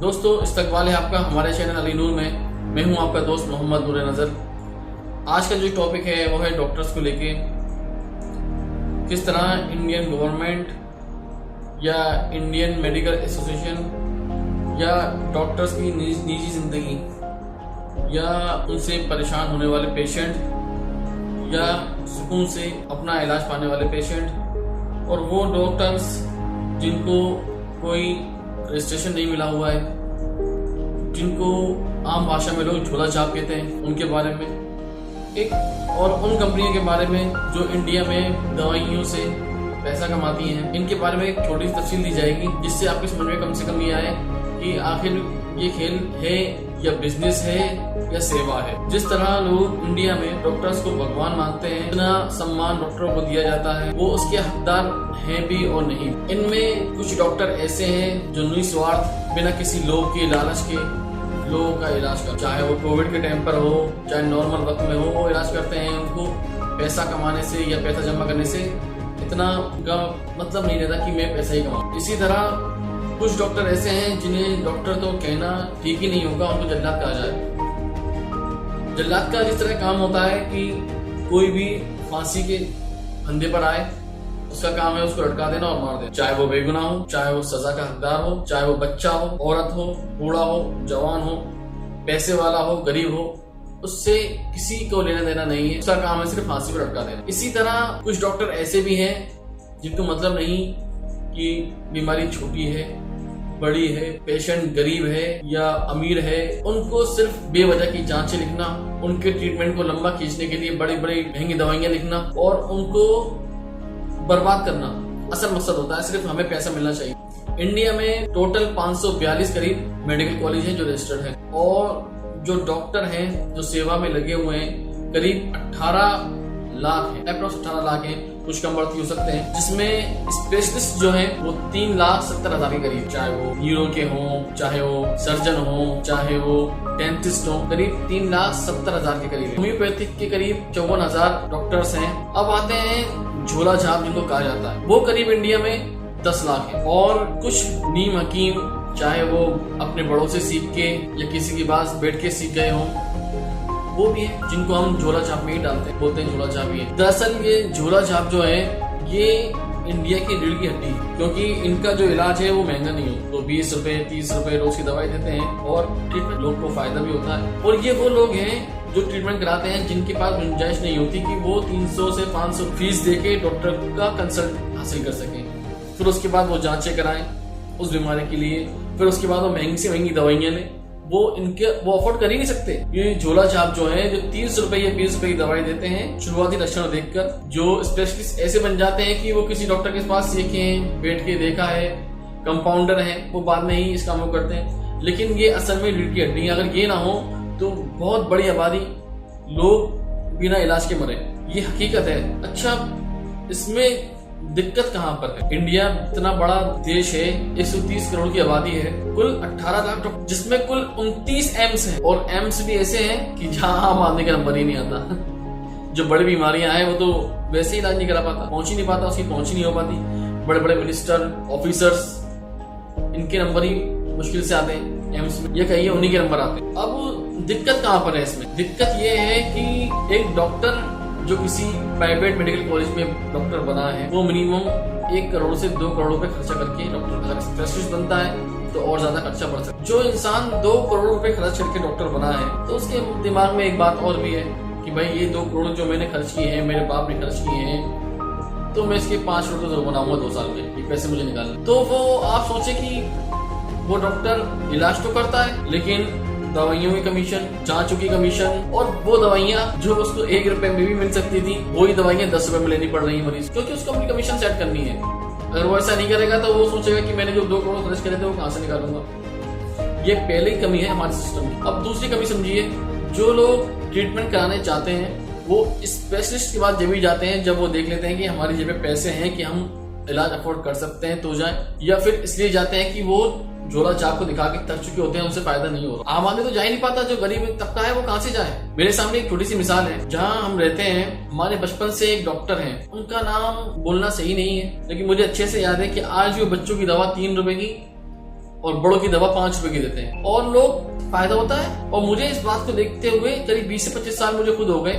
दोस्तों, इस्तकबाल है आपका हमारे चैनल अली नूर में। मैं हूं आपका दोस्त मोहम्मद नूर नज़र। आज का जो टॉपिक है वो है डॉक्टर्स को लेके। किस तरह इंडियन गवर्नमेंट या इंडियन मेडिकल एसोसिएशन या डॉक्टर्स की निजी जिंदगी या उनसे परेशान होने वाले पेशेंट या सुकून से अपना इलाज पाने वाले पेशेंट और वो डॉक्टर्स जिनको कोई रजिस्ट्रेशन नहीं मिला हुआ है, जिनको आम भाषा में लोग झोला छाप कहते हैं, उनके बारे में एक, और उन कंपनियों के बारे में जो इंडिया में दवाइयों से पैसा कमाती हैं, इनके बारे में एक छोटी सी तफसील दी जाएगी, जिससे आपकी समझ में कम से कम ये आए कि आखिर ये खेल है या बिजनेस है या सेवा है। जिस तरह लोग इंडिया में डॉक्टर्स को भगवान मानते हैं, इतना सम्मान डॉक्टरों को दिया जाता है, वो उसके हकदार हैं भी और नहीं। इनमें कुछ डॉक्टर ऐसे हैं जो निस्वार्थ बिना किसी लोभ के लालच के लोगों का इलाज कर, चाहे वो कोविड के टाइम पर हो चाहे नॉर्मल वक्त में हो, वो इलाज करते हैं। उनको पैसा कमाने से या पैसा जमा करने से इतना उनका मतलब नहीं रहता कि मैं पैसा ही कमाऊं। इसी तरह कुछ डॉक्टर ऐसे हैं जिन्हें डॉक्टर तो कहना ठीक ही नहीं होगा, उनको जल्लाद कहा जाए। जल्लाद का जिस तरह काम होता है कि कोई भी फांसी के फंदे पर आए, उसका काम है उसको लटका देना और मार देना, चाहे वो बेगुनाह हो, चाहे वो सजा का हकदार हो, चाहे वो बच्चा हो, औरत हो, बूढ़ा हो, जवान हो, पैसे वाला हो, गरीब हो, उससे किसी को लेना देना नहीं है। उसका काम है सिर्फ फांसी पर लटका देना। इसी तरह कुछ डॉक्टर ऐसे भी हैं जिनको मतलब नहीं कि बीमारी छोटी है, बड़ी है, पेशेंट गरीब है या अमीर है, उनको सिर्फ बेवजह की जांचें लिखना, उनके ट्रीटमेंट को लंबा खींचने के लिए बड़ी बड़ी महंगी दवाइयां लिखना और उनको बर्बाद करना असल मकसद होता है। सिर्फ हमें पैसा मिलना चाहिए। इंडिया में टोटल 542 करीब मेडिकल कॉलेज हैं जो रजिस्टर्ड हैं, और जो डॉक्टर हैं जो सेवा में लगे हुए हैं करीब 18 लाख है, अप्रोक्स 18 लाख है, कुछ कम बढ़ती हो सकते हैं, जिसमें स्पेशलिस्ट जो हैं वो 3,70,000 के करीब, चाहे वो न्यूरो के हों, चाहे वो सर्जन हो, चाहे वो डेंटिस्ट हो, करीब 3,70,000 के करीब। होम्योपैथिक के करीब 54,000 डॉक्टर्स हैं। अब आते हैं झोला छाप जिनको कहा जाता है, वो करीब इंडिया में 10 लाख है। और कुछ नीम हकीम, चाहे वो अपने बड़ों से सीख के या किसी के पास बैठ के सीख गए हों, वो भी है जिनको हम झोला छाप में ही डालते हैं, बोलते हैं झोला छाप ही है। दरअसल ये झोला छाप जो है ये इंडिया की रीढ़ की हड्डी है, क्योंकि इनका जो इलाज है वो महंगा नहीं हो, तो 20 रुपए 30 रुपए रोज की दवाई देते हैं और ट्रीटमेंट लोग को फायदा भी होता है। और ये वो लोग हैं जो ट्रीटमेंट कराते हैं जिनके पास गुंजाइश नहीं होती कि वो 300 से 500 फीस देके डॉक्टर का कंसल्ट हासिल कर सके। फिर उसके बाद वो जांचें कराएं उस बीमारी के लिए, फिर उसके बाद वो महंगी से महंगी दवाइयां लें, वो अफोर्ड कर ही नहीं सकते। ये झोला छाप जो है, जो 30 रुपए या 20 रुपए की दवाई देते हैं, शुरुआती लक्षण देखकर जो स्पेशलिस्ट ऐसे बन जाते हैं कि वो किसी डॉक्टर के पास सीखे हैं, बैठ के देखा है, कंपाउंडर है, वो बाद में ही इस काम को करते हैं। लेकिन ये असल में रीढ़ की हड्डी है। अगर ये ना हो तो बहुत बड़ी आबादी लोग बिना इलाज के मरे, ये हकीकत है। अच्छा, इसमें दिक्कत कहाँ पर है? इंडिया इतना बड़ा देश है, 130 करोड़ की आबादी है, कुल 18 लाख डॉक्टर, जिसमें कुल 29 एम्स हैं, और एम्स भी ऐसे हैं कि जहाँ आम आदमी का नंबर ही नहीं आता। जो बड़ी बीमारियां हैं वो तो वैसे ही इलाज नहीं करा पाता, पहुंच ही नहीं पाता, उसकी पहुंच ही नहीं हो पाती। बड़े बड़े मिनिस्टर, ऑफिसर्स, इनके नंबर ही मुश्किल से आते हैं एम्स में, ये कहिए उन्हीं के नंबर आते हैं। अब दिक्कत कहाँ पर है इसमें? दिक्कत ये है कि एक डॉक्टर जो किसी प्राइवेट मेडिकल कॉलेज में डॉक्टर बना है, वो मिनिमम 1 करोड़ से 2 करोड़ रुपए खर्चा करके डॉक्टर, अगर स्पेशलिस्ट बनता है तो और ज्यादा खर्चा पड़ सकता है। जो इंसान 2 करोड़ रुपए खर्च करके डॉक्टर बना है, तो उसके दिमाग में एक बात और भी है कि भाई ये 2 करोड़ जो मैंने खर्च किए हैं, मेरे बाप ने खर्च किए हैं, तो मैं इसके 5 करोड़ जरूर बनाऊंगा 2 साल में, ये पैसे मुझे निकालने। तो वो आप सोचे कि वो डॉक्टर इलाज तो करता है, लेकिन दवाइयों की कमीशन, जांचों की कमीशन, और वो दवाइयां जो उसको 1 रुपए में भी मिल सकती थी, वही दवाइयां 10 रुपए में लेनी पड़ रही है मरीज, क्योंकि उसको अपनी कमीशन सेट करनी है। अगर वो ऐसा नहीं करेगा तो वो सोचेगा कि मैंने जो 2 करोड़ खर्च करे थे वो कहां से निकालूंगा। ये पहले ही कमी है हमारे सिस्टम में। अब दूसरी कमी समझिए, जो लोग ट्रीटमेंट कराने चाहते हैं वो स्पेशलिस्ट के पास जब भी जाते हैं जब वो देख लेते हैं कि हमारी जेब में पैसे हैं कि हम इलाज अफोर्ड कर सकते हैं तो जाएं, या फिर इसलिए जाते हैं कि वो झोला छाप को दिखा के थक चुके होते हैं, उनसे फायदा नहीं हो रहा। आम आदमी तो जा ही नहीं पाता, जो गरीब तबका है वो कहाँ से जाए। मेरे सामने एक छोटी सी मिसाल है, जहाँ हम रहते हैं, हमारे बचपन से एक डॉक्टर हैं, उनका नाम बोलना सही नहीं है, लेकिन मुझे अच्छे से याद है कि आज भी बच्चों की दवा 3 रुपए की और बड़ों की दवा 5 रुपए की देते हैं और लोग फायदा होता है। और मुझे इस बात को देखते हुए करीब 20 से 25 साल मुझे खुद हो गए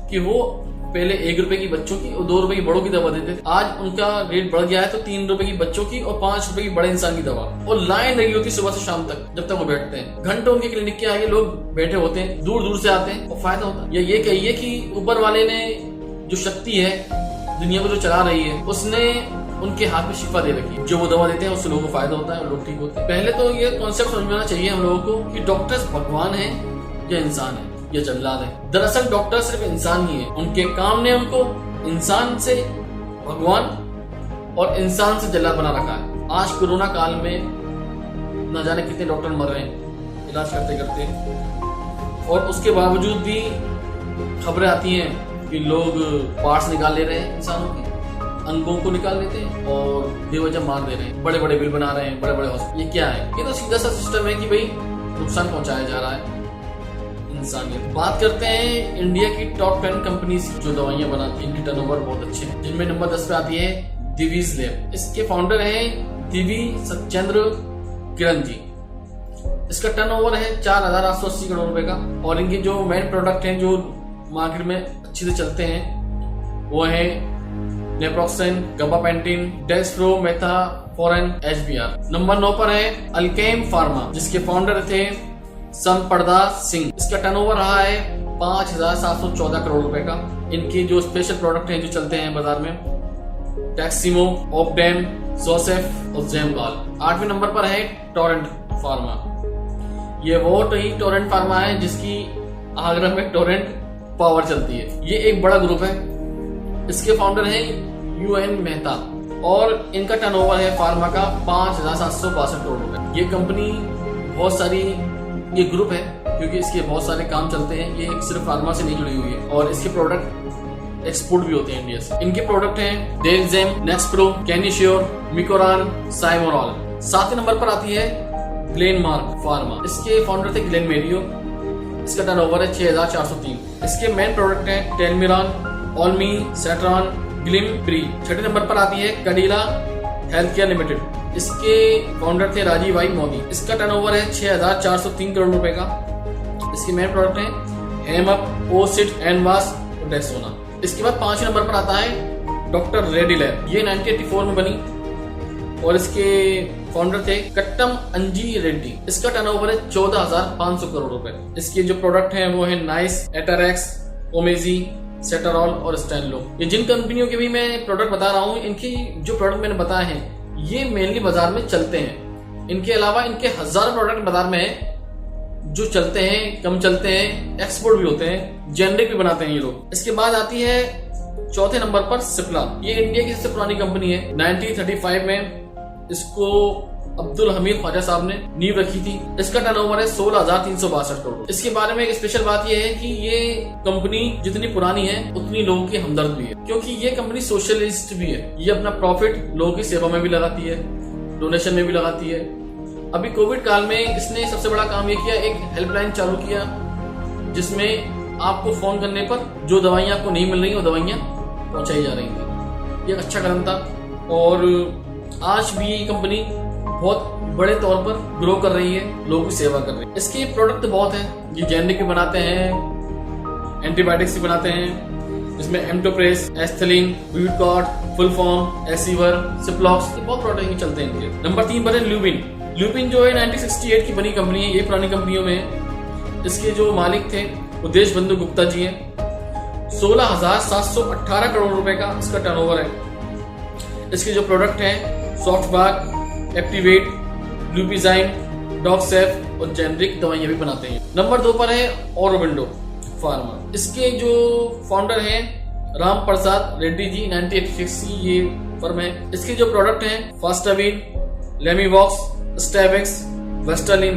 कि वो पहले 1 रुपए की बच्चों की और 2 रुपए की बड़ों की दवा देते थे। आज उनका रेट बढ़ गया है तो 3 रुपए की बच्चों की और 5 रुपए की बड़े इंसान की दवा। और लाइन लगी होती सुबह से शाम तक, जब तक वो बैठते हैं। घंटों उनके क्लिनिक के आगे लोग बैठे होते हैं, दूर दूर से आते हैं और फायदा होता है। ये कहिए कि ऊपर वाले ने जो शक्ति है दुनिया को जो चला रही है, उसने उनके हाथ में शिफा दे रखी है। जो वो दवा देते हैं उससे लोगों को फायदा होता है और लोग ठीक होते हैं। पहले तो ये कॉन्सेप्ट समझ में आना चाहिए हम लोगों को कि डॉक्टर्स भगवान है या इंसान है या जल्लाद है। दरअसल डॉक्टर सिर्फ इंसान ही है। उनके काम ने उनको इंसान से भगवान और इंसान से जल्लाद बना रखा है। आज कोरोना काल में न जाने कितने डॉक्टर मर रहे हैं इलाज करते करते, और उसके बावजूद भी खबरें आती हैं कि लोग पार्ट्स निकाल ले रहे हैं, इंसानों के अंगों को निकाल लेते हैं और बेवजह मार दे रहे हैं, बड़े बड़े बिल बना रहे हैं, बड़े बड़े हॉस्पिटल। ये क्या है? ये तो सीधा सा सिस्टम है कि भाई नुकसान पहुंचाया जा रहा है इंसानियत। बात करते हैं इंडिया की टॉप 10 कंपनीज जो दवाइयां बनाती हैं, इनकी टर्नओवर बहुत अच्छे हैं, जिनमें नंबर 10 पे आती है दिवीज लैब। इसके फाउंडर हैं दिवी सत्येंद्र किरण जी। इसका टर्नओवर है 4,880 करोड़ रुपए का। और इनके जो मेन प्रोडक्ट हैं जो मार्केट में अच्छे से चलते हैं वो है नेप्रोक्सेन, गाबापेंटिन, डेक्स्ट्रोमेथाफोरन, HBR। नंबर 9 पर है अल्केम फार्मा, जिसके फाउंडर थे संपरदा सिंह। इसका टर्नओवर रहा है 5,714 करोड़ रुपए का। इनके जो स्पेशल प्रोडक्ट हैं जो चलते हैं बाजार में, टैक्सिमो, ऑपडेम, जोसेफ और जेमगाल। 8वें नंबर पर है टोरेंट फार्मा। ये वो टोरेंट फार्मा है जिसकी आगरा में टोरेंट पावर चलती है। ये एक बड़ा ग्रुप है। इसके फाउंडर हैं UN मेहता और इनका टर्नओवर है फार्मा का 5,762 करोड़ रुपए। ये कंपनी बहुत सारी, ये ग्रुप है क्योंकि इसके बहुत सारे काम चलते हैं। ये सिर्फ फार्मा से नहीं जुड़ी हुई है और इसके प्रोडक्ट एक्सपोर्ट भी होते हैं इंडिया से। इनके प्रोडक्ट हैं डेलजेम, नेक्सप्रो, कैनिश्योर, मिकोरान, साइमोरॉल। 7वें नंबर पर आती है ग्लेनमार्क फार्मा। इसके फाउंडर थे ग्लेन मेरियो। इसका टर्नओवर है 6,403। इसके मेन प्रोडक्ट हैं टेलमिरान, ऑल्मी, सेट्रॉन, ग्लिम प्री। 6वें नंबर पर आती है कैडिला हेल्थ केयर लिमिटेड। इसके फाउंडर थे राजीव भाई मोदी। इसका टर्नओवर है 6,403 करोड़ रुपए का। इसके मेन प्रोडक्ट हैं हेमअप, ओसिड, एनवास और डेक्सोना। इसके बाद 5वें नंबर पर आता है डॉक्टर रेड्डी लैब। ये 1984 में बनी और इसके फाउंडर थे कट्टम अंजी रेड्डी। इसका टर्नओवर है 14,500 करोड़ रुपए। इसके जो प्रोडक्ट हैं वो है नाइस, एटरैक्स, ओमेजी, सेटरॉल और स्टैनलो। ये जिन कंपनियों के भी मैं प्रोडक्ट बता रहा हूँ, इनकी जो प्रोडक्ट मैंने बताए हैं ये मेनली बाजार में चलते हैं। इनके अलावा इनके हजारों प्रोडक्ट बाजार में हैं जो चलते हैं, कम चलते हैं, एक्सपोर्ट भी होते हैं, जेनरिक भी बनाते हैं ये लोग। इसके बाद आती है 4थे नंबर पर सिप्ला। ये इंडिया की सबसे पुरानी कंपनी है। 1935 में इसको अब्दुल हमीद ख्वाजा साहब ने नींव रखी थी। इसका टर्नओवर है 16,362 करोड़। इसके बारे में एक स्पेशल बात यह है कि ये कंपनी जितनी पुरानी है उतनी लोगों की हमदर्द भी है, क्योंकि ये कंपनी सोशलिस्ट भी है। ये अपना प्रॉफिट लोगों की सेवा में भी लगाती है, डोनेशन में भी लगाती है। अभी कोविड काल में इसने सबसे बड़ा काम ये किया, एक हेल्पलाइन चालू किया जिसमें आपको फोन करने पर जो दवाइयां आपको नहीं मिल रही वो दवाइयां पहुंचाई जा रही थी। ये अच्छा कदम था और आज भी ये कंपनी बहुत बड़े तौर पर ग्रो कर रही है, लोगों की सेवा कर रही है। इसके प्रोडक्ट बहुत हैं। ये जेनरिक भी बनाते हैं, एंटीबायोटिक्स भी बनाते हैं, जिसमें एम्टोप्रेस, एस्थलीन, ब्यूटकॉर्ड, फुल फॉर्म, एसीवर, सिप्लॉक्स, बहुत प्रोडक्ट चलते हैं इनके। नंबर 3 पर है ल्यूबिन। ल्यूबिन जो है 1968 की बनी कंपनी है। ये पुरानी कंपनियों में इसके जो मालिक थे वो देशबंधु गुप्ता जी हैं। 16,718 करोड़ रुपए का इसका टर्नओवर है। इसके जो प्रोडक्ट हैं सॉफ्टबाग, एक्टिवेट, ल्यूपिजाइन, डॉक्सेफ और जेनरिक दवाइयां भी बनाते हैं। नंबर 2 पर है ऑरोबिंदो फार्मा। इसके जो फाउंडर हैं राम प्रसाद रेड्डी जी, 1986 ये फर्म है। इसके जो प्रोडक्ट हैं फास्टाविन, लेमीवॉक्स, स्टेवेक्स, वेस्टालिन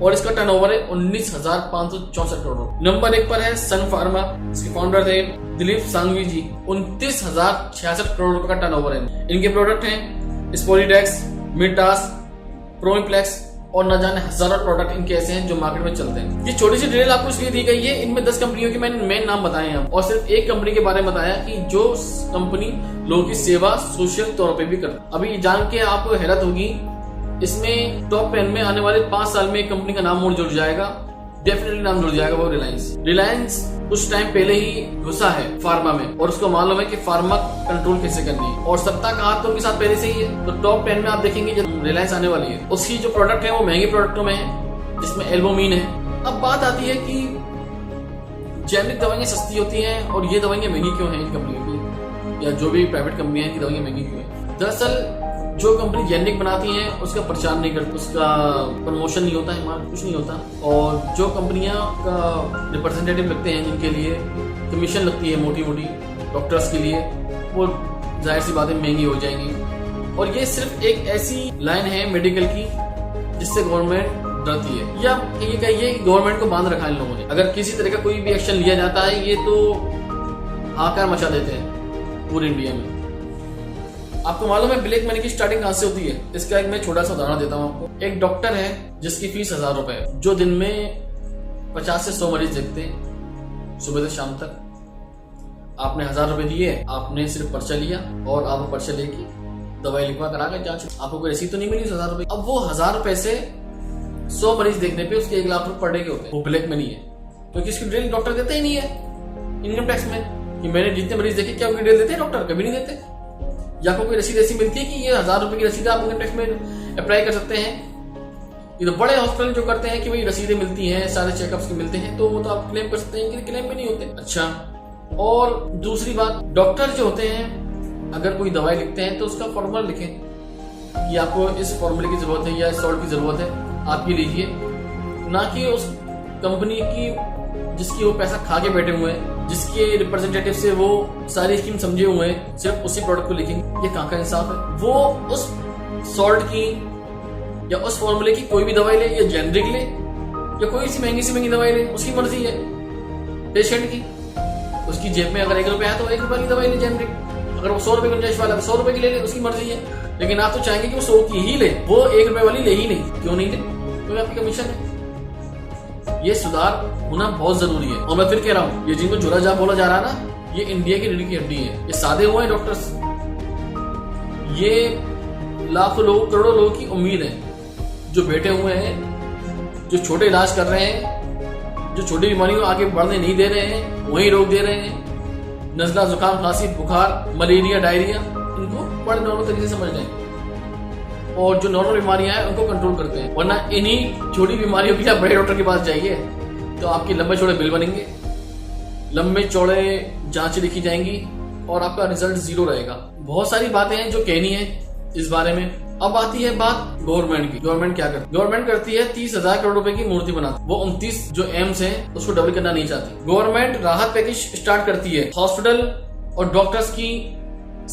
और इसका टर्नओवर है 19,564 करोड़। नंबर 1 पर है सन फार्मा। इसके फाउंडर थे दिलीप सांघवी जी। 29,066 करोड़ रुपए का टर्नओवर है। इनके प्रोडक्ट हैं स्पोलिडेक्स, मिटास, प्रोमिप्लेक्स और न जाने हजारों प्रोडक्ट इनके ऐसे हैं जो मार्केट में चलते हैं। ये छोटी सी डिटेल आपको इसलिए दी गई है, इनमें 10 कंपनियों के मैंने मेन नाम बताए हैं और सिर्फ एक कंपनी के बारे में बताया कि जो कंपनी लोगों की सेवा सोशल तौर पे भी करती है। अभी जान के आपको हैरत होगी इसमें टॉप 10 में आने वाले 5 साल में एक कंपनी का नाम और जुड़ जाएगा, डेफिनेटली नाम जुड़ जाएगा, वो रिलायंस कुछ टाइम पहले ही घुसा है फार्मा में और उसको मालूम है कि फार्मा कंट्रोल कैसे करनी है और सत्ता का हाथ तो उनके साथ पहले से ही है। तो टॉप 10 में आप देखेंगे जब रिलायंस आने वाली है, उसकी जो प्रोडक्ट है वो महंगे प्रोडक्टों में है, जिसमें एल्बुमिन है। अब बात आती है कि जेनरिक दवाइयां सस्ती होती हैं और ये दवाइयां महंगी क्यों हैं इन कंपनियों की, या जो भी प्राइवेट कंपनियां हैं की दवाइयां महंगी क्यों हैं। दरअसल जो कंपनी जेनरिक बनाती है उसका प्रचार नहीं करती, उसका प्रमोशन नहीं होता है, कुछ नहीं होता। और जो कंपनियां का रिप्रेजेंटेटिव लगते हैं जिनके लिए कमीशन लगती है मोटी मोटी डॉक्टर्स के लिए, वो जाहिर सी बातें महंगी हो जाएंगी। और ये सिर्फ एक ऐसी लाइन है मेडिकल की जिससे गवर्नमेंट डरती है, या ये कहिए गवर्नमेंट को बांध रखा है इन लोगों ने। अगर किसी तरह का कोई भी एक्शन लिया जाता है ये तो हाहाकार मचा देते हैं पूरे इंडिया में। आपको मालूम है ब्लैक मनी की स्टार्टिंग कहां से होती है? इसका एक मैं छोटा सा उदाहरण देता हूं आपको। एक डॉक्टर है जिसकी फीस 1000 रुपए है, जो दिन में 50 से 100 मरीज देखते हैं सुबह से शाम तक। आपने 1000 रुपए दिए, आपने सिर्फ पर्चा लिया और आप वो पर्चा लेके दवाई लिखवा कर आ गए जांच, आपको कोई रसीद तो नहीं मिली 1000 रुपए। अब वो 1000 रुपए से 100 मरीज देखने पे उसके 1 लाख रुपए पर डे के होते हैं, वो ब्लैक मनी है। क्योंकि इसकी डिटेल डॉक्टर देते ही नहीं है इनकम टैक्स में कि मैंने जितने मरीज देखे, क्या उनकी डिटेल देते हैं डॉक्टर? कभी नहीं देते। या कोई रसीद ऐसी मिलती है कि ये 1000 रुपए की रसीद आप इनकम टैक्स में अप्लाई कर सकते हैं? ये तो बड़े हॉस्पिटल जो करते हैं कि भाई रसीदें मिलती हैं, सारे चेकअप्स की मिलते हैं, तो वो तो आप क्लेम कर सकते हैं कि क्लेम भी नहीं होते। अच्छा, और दूसरी बात, डॉक्टर जो होते हैं अगर कोई दवाई लिखते हैं तो उसका फॉर्मूला लिखें कि आपको इस फॉर्मूले की जरूरत है या इस सॉल्ट की जरूरत है, आप ये लीजिए, ना कि उस कंपनी की जिसकी वो पैसा खा के बैठे हुए हैं, जिसके रिप्रेजेंटेटिव से वो सारी स्कीम समझे हुए हैं, सिर्फ उसी प्रोडक्ट को लिखेंगे। ये कहाँ का इंसाफ है? वो उस सॉल्ट की या उस फॉर्मूले की कोई भी दवाई ले, या जेनरिक ले या कोई सी महंगी दवाई ले, उसकी मर्जी है पेशेंट की। उसकी जेब में अगर 1 रुपया है तो 1 रुपए की दवाई ले जेनरिक, अगर वो 100 रुपए गुंजाइश वाला है तो 100 रुपए की ले ले, उसकी मर्जी है। लेकिन आप तो चाहेंगे कि वो 100 की ही ले, वो 1 रुपए वाली ले ही नहीं। क्यों नहीं ले? क्योंकि आपकी कमीशन है। ये सुधार होना बहुत जरूरी है। और मैं फिर कह रहा हूँ, ये जिनको जुरा जा बोला जा रहा है ना, ये इंडिया की रीढ़ की हड्डी है। ये सादे हुए हैं डॉक्टर्स, ये लाखों लोग, करोड़ों लोगों की उम्मीद है, जो बैठे हुए हैं, जो छोटे इलाज कर रहे हैं, जो छोटी बीमारियों को आगे बढ़ने नहीं दे रहे हैं, वही रोक दे रहे हैं। नजला, जुकाम, खांसी, बुखार, मलेरिया, डायरिया, इनको बड़े नॉर्मल तरीके से समझ लें और जो नॉर्मल बीमारियां हैं उनको कंट्रोल करते हैं। वरना इन्हीं छोटी बीमारियों के लिए आप बड़े डॉक्टर के पास जाइए तो आपके लंबे चौड़े बिल बनेंगे, लंबे चौड़े जांचें लिखी जाएंगी और आपका रिजल्ट 0 रहेगा। बहुत सारी बातें हैं जो कहनी है इस बारे में। अब आती है बात गवर्नमेंट की। गवर्नमेंट क्या करती है? गवर्नमेंट करती है 30,000 करोड़ रुपए की मूर्ति बनाती है। वो 29 जो एम्स है उसको डबल करना नहीं चाहती। गवर्नमेंट राहत पैकेज स्टार्ट करती है हॉस्पिटल और डॉक्टर्स की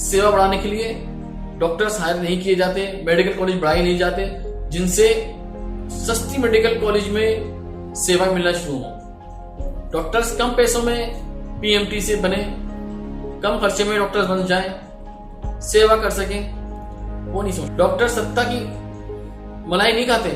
सेवा बढ़ाने के लिए। डॉक्टर्स हायर नहीं किए जाते, मेडिकल कॉलेज बढ़ाए नहीं जाते, जिनसे सस्ती मेडिकल कॉलेज में सेवा मिलना शुरू हो। डॉक्टर्स कम पैसों में पीएमटी से बने, कम खर्चे में डॉक्टर्स बन जाएं, सेवा कर सकें, वो नहीं सोच। डॉक्टर सत्ता की मलाई नहीं खाते,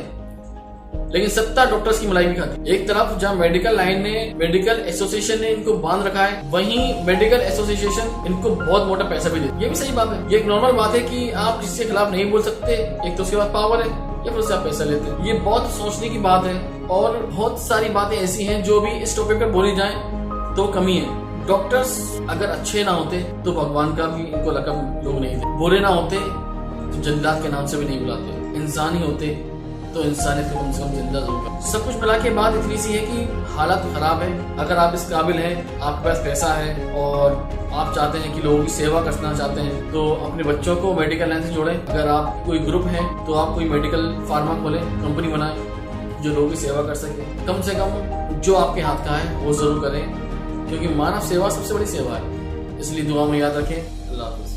लेकिन सत्ता डॉक्टर्स की मलाई भी खाती। एक तरफ जहां मेडिकल लाइन ने, मेडिकल एसोसिएशन ने इनको बांध रखा है, वहीं मेडिकल एसोसिएशन इनको बहुत मोटा पैसा भी देती है। ये भी सही बात है। ये एक नॉर्मल बात है कि आप किसी के खिलाफ नहीं बोल सकते, एक तो उसके पास पावर है या फिर उससे आप पैसा लेते हैं। ये बहुत सोचने की बात है और बहुत सारी बातें ऐसी हैं जो भी इस टॉपिक पर बोली जाए तो कमी है। डॉक्टर्स अगर अच्छे ना होते तो भगवान का भी इनको लकब लोग नहीं देते, बुरे ना होते तो जल्लाद के नाम से भी नहीं बुलाते, इंसान ही होते तो इंसानियत को कम से कम जिंदा जरूर कर। सब कुछ मिला के बात इतनी सी है कि हालत खराब है। अगर आप इस काबिल हैं, आपके पास पैसा है और आप चाहते हैं कि लोगों की सेवा करना चाहते हैं, तो अपने बच्चों को मेडिकल लाइन से जोड़ें। अगर आप कोई ग्रुप है तो आप कोई मेडिकल फार्मा खोलें, कंपनी बनाएं जो लोगों की सेवा कर सके। कम से कम जो आपके हाथ का है वो जरूर करें, क्योंकि मानव सेवा सबसे बड़ी सेवा है। इसलिए दुआ में याद रखें। अल्लाह हाफ़िज़।